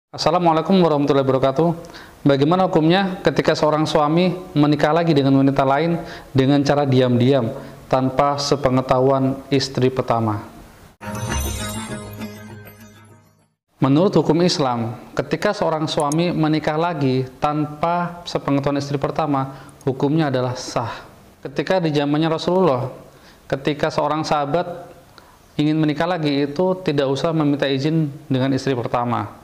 Assalamualaikum warahmatullahi wabarakatuh. Bagaimana hukumnya ketika seorang suami menikah lagi dengan wanita lain dengan cara diam-diam tanpa sepengetahuan istri pertama? Menurut hukum Islam, ketika seorang suami menikah lagi tanpa sepengetahuan istri pertama, hukumnya adalah sah. Ketika di zamannya Rasulullah, ketika seorang sahabat ingin menikah lagi, itu tidak usah meminta izin dengan istri pertama.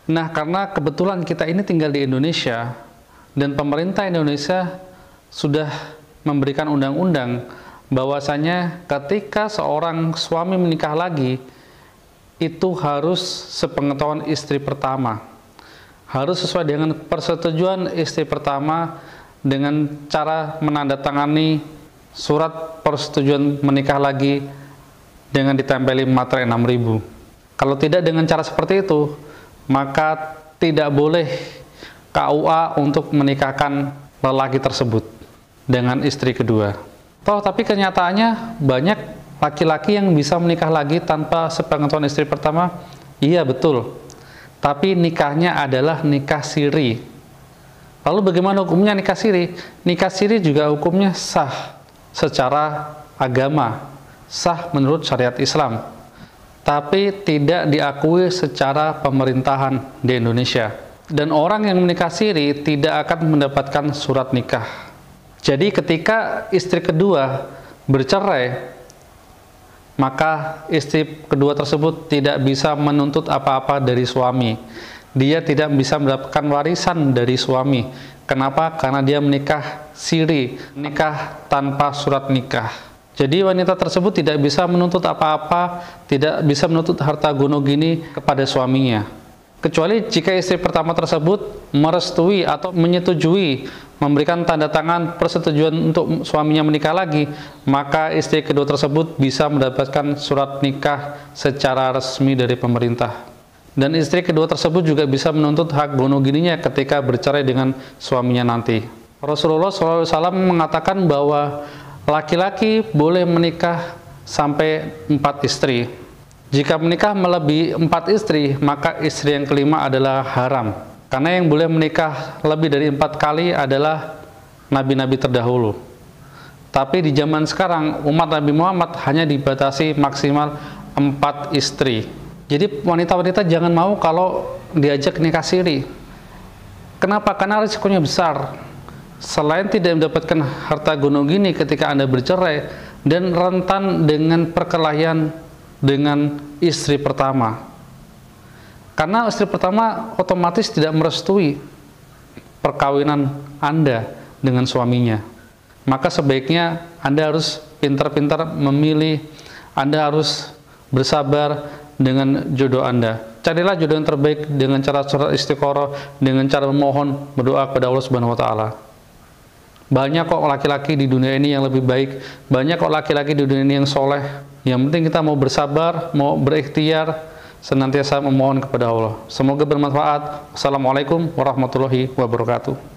Nah, karena kebetulan kita ini tinggal di Indonesia dan pemerintah Indonesia sudah memberikan undang-undang bahwasanya ketika seorang suami menikah lagi itu harus sepengetahuan istri pertama, harus sesuai dengan persetujuan istri pertama dengan cara menandatangani surat persetujuan menikah lagi dengan ditempeli materai 6.000. Kalau tidak dengan cara seperti itu, maka tidak boleh KUA untuk menikahkan lelaki tersebut dengan istri kedua. Tapi kenyataannya banyak laki-laki yang bisa menikah lagi tanpa sepengetahuan istri pertama. Iya, betul. Tapi nikahnya adalah nikah siri. Lalu bagaimana hukumnya nikah siri? Nikah siri juga hukumnya sah secara agama, sah menurut syariat Islam, tapi tidak diakui secara pemerintahan di Indonesia. Dan orang yang menikah siri tidak akan mendapatkan surat nikah. Jadi ketika istri kedua bercerai, maka istri kedua tersebut tidak bisa menuntut apa-apa dari suami. Dia tidak bisa mendapatkan warisan dari suami. Kenapa? Karena dia menikah siri, nikah tanpa surat nikah. Jadi wanita tersebut tidak bisa menuntut apa-apa, tidak bisa menuntut harta gono gini kepada suaminya. Kecuali jika istri pertama tersebut merestui atau menyetujui, memberikan tanda tangan persetujuan untuk suaminya menikah lagi, maka istri kedua tersebut bisa mendapatkan surat nikah secara resmi dari pemerintah. Dan istri kedua tersebut juga bisa menuntut hak gono gininya ketika bercerai dengan suaminya nanti. Rasulullah SAW mengatakan bahwa laki-laki boleh menikah sampai 4 istri. Jika menikah melebihi 4 istri, maka istri yang kelima adalah haram. Karena yang boleh menikah lebih dari 4 kali adalah nabi-nabi terdahulu. Tapi di zaman sekarang, umat Nabi Muhammad hanya dibatasi maksimal 4 istri. Jadi wanita-wanita jangan mau kalau diajak nikah siri. Kenapa? Karena risikonya besar. Selain tidak mendapatkan harta gono gini ketika Anda bercerai, dan rentan dengan perkelahian dengan istri pertama. Karena istri pertama otomatis tidak merestui perkawinan Anda dengan suaminya. Maka sebaiknya Anda harus pintar-pintar memilih, Anda harus bersabar dengan jodoh Anda. Carilah jodoh yang terbaik dengan cara surat istiqoroh, dengan cara memohon, berdoa kepada Allah Subhanahu wa Ta'ala. Banyak kok laki-laki di dunia ini yang lebih baik, banyak kok laki-laki di dunia ini yang soleh. Yang penting kita mau bersabar, mau berikhtiar, senantiasa memohon kepada Allah. Semoga bermanfaat. Wassalamualaikum warahmatullahi wabarakatuh.